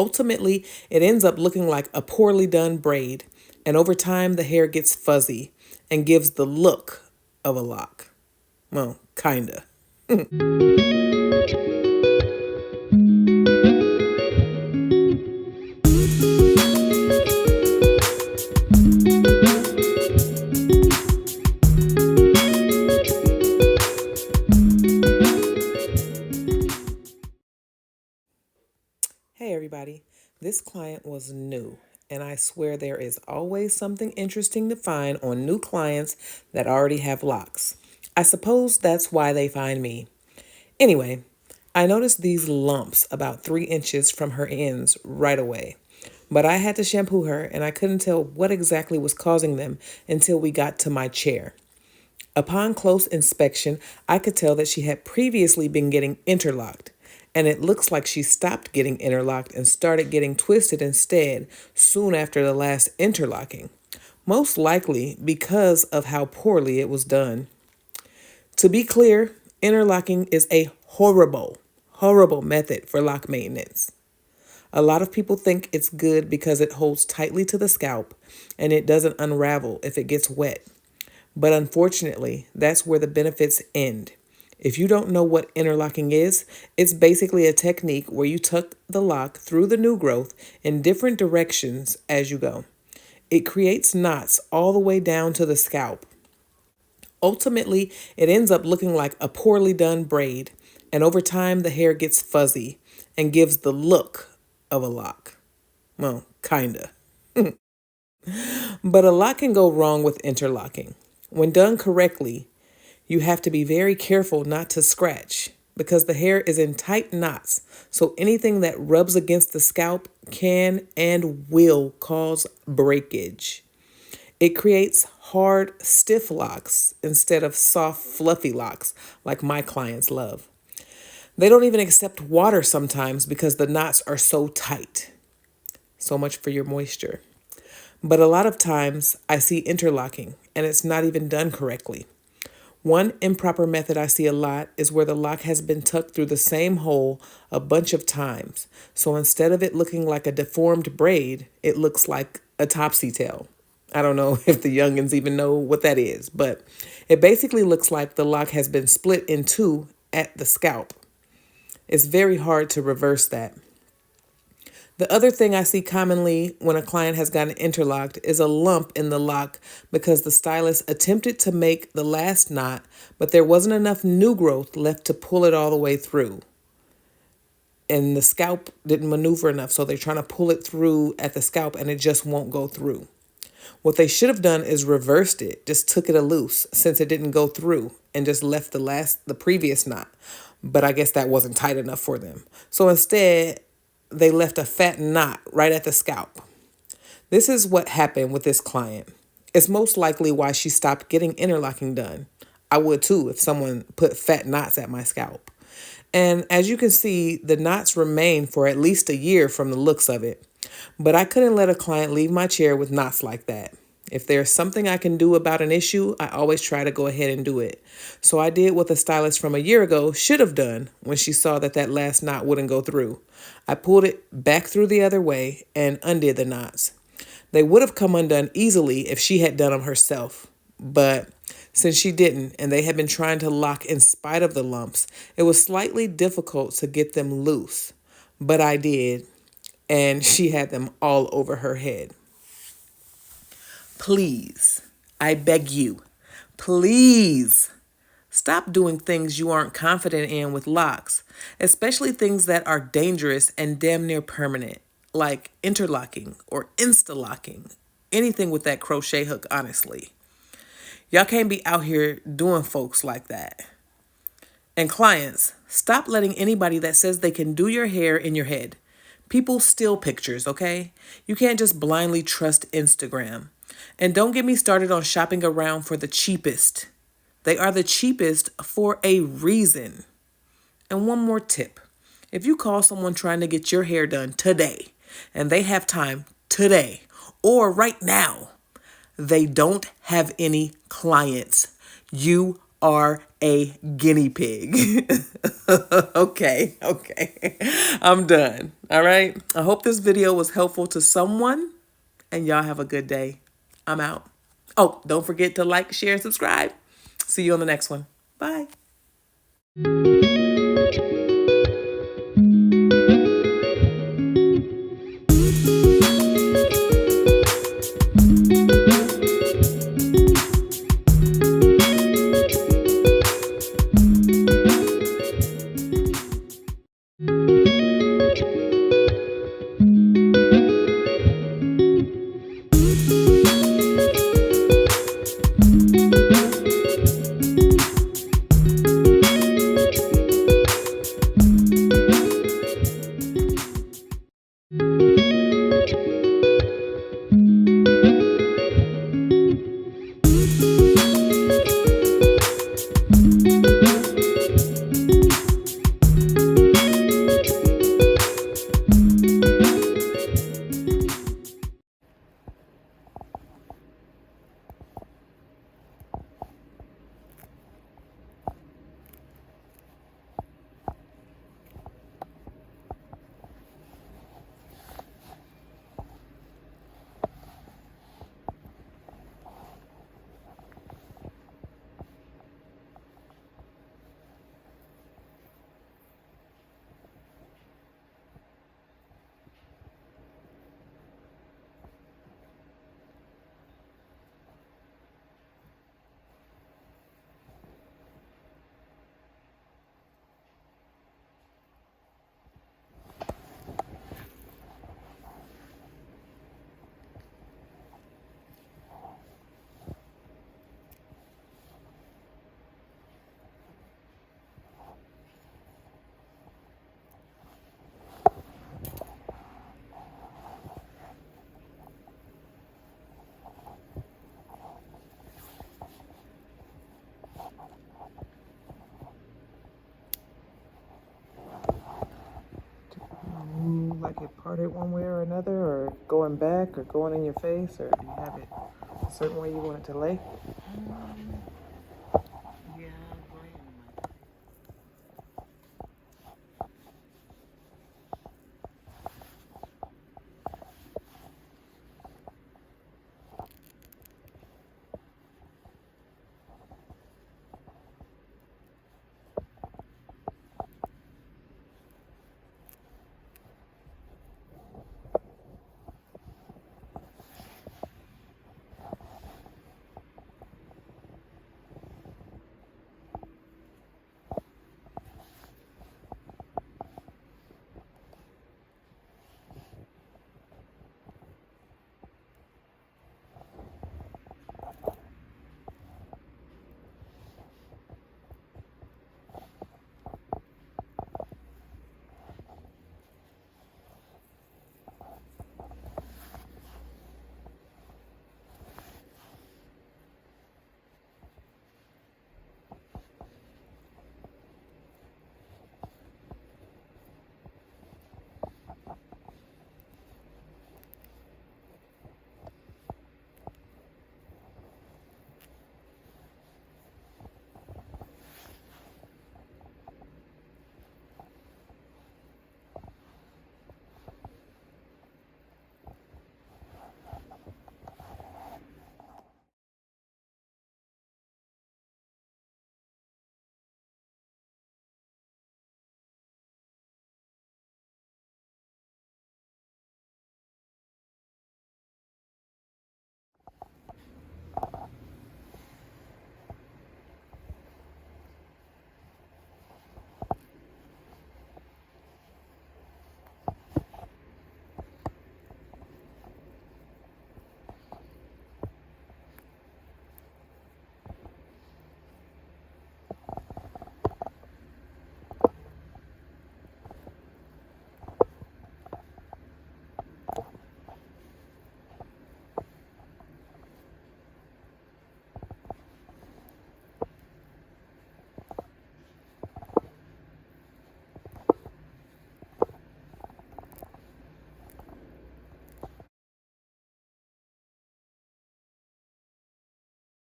Ultimately, it ends up looking like a poorly done braid, and over time, the hair gets fuzzy and gives the look of a lock. Well, kinda. Hey, everybody. This client was new, and I swear there is always something interesting to find on new clients that already have locks. I suppose that's why they find me. Anyway, I noticed these lumps about 3 inches from her ends right away. But I had to shampoo her, and I couldn't tell what exactly was causing them until we got to my chair. Upon close inspection, I could tell that she had previously been getting interlocked, and it looks like she stopped getting interlocked and started getting twisted instead soon after the last interlocking, most likely because of how poorly it was done. To be clear, interlocking is a horrible, horrible method for lock maintenance. A lot of people think it's good because it holds tightly to the scalp and it doesn't unravel if it gets wet. But unfortunately, that's where the benefits end. If you don't know what interlocking is, it's basically a technique where you tuck the lock through the new growth in different directions as you go. It creates knots all the way down to the scalp. Ultimately, it ends up looking like a poorly done braid, and over time, the hair gets fuzzy and gives the look of a lock. Well, kinda. But a lot can go wrong with interlocking. When done correctly, you have to be very careful not to scratch because the hair is in tight knots, so anything that rubs against the scalp can and will cause breakage. It creates hard, stiff locks instead of soft, fluffy locks like my clients love. They don't even accept water sometimes because the knots are so tight. So much for your moisture. But a lot of times I see interlocking and it's not even done correctly. One improper method I see a lot is where the lock has been tucked through the same hole a bunch of times. So instead of it looking like a deformed braid, it looks like a topsy tail. I don't know if the youngins even know what that is, but it basically looks like the lock has been split in two at the scalp. It's very hard to reverse that. The other thing I see commonly when a client has gotten interlocked is a lump in the lock because the stylist attempted to make the last knot, but there wasn't enough new growth left to pull it all the way through. And the scalp didn't maneuver enough, so they're trying to pull it through at the scalp and it just won't go through. What they should have done is reversed it, just took it loose since it didn't go through and just left the previous knot. But I guess that wasn't tight enough for them. So instead, they left a fat knot right at the scalp. This is what happened with this client. It's most likely why she stopped getting interlocking done. I would too if someone put fat knots at my scalp. And as you can see, the knots remain for at least a year from the looks of it. But I couldn't let a client leave my chair with knots like that. If there's something I can do about an issue, I always try to go ahead and do it. So I did what the stylist from a year ago should have done when she saw that last knot wouldn't go through. I pulled it back through the other way and undid the knots. They would have come undone easily if she had done them herself. But since she didn't, and they had been trying to lock in spite of the lumps, it was slightly difficult to get them loose. But I did, and she had them all over her head. Please, I beg you, please stop doing things you aren't confident in with locks, especially things that are dangerous and damn near permanent, like interlocking or insta-locking, anything with that crochet hook, honestly. Y'all can't be out here doing folks like that. And clients, stop letting anybody that says they can do your hair in your head. People steal pictures, okay? You can't just blindly trust Instagram. And don't get me started on shopping around for the cheapest. They are the cheapest for a reason. And one more tip. If you call someone trying to get your hair done today, and they have time today or right now, they don't have any clients. You are a guinea pig. Okay. I'm done. All right. I hope this video was helpful to someone, and y'all have a good day. I'm out. Oh, don't forget to like, share, and subscribe. See you on the next one. Bye. Like it parted one way or another, or going back, or going in your face, or do you have it a certain way you want it to lay?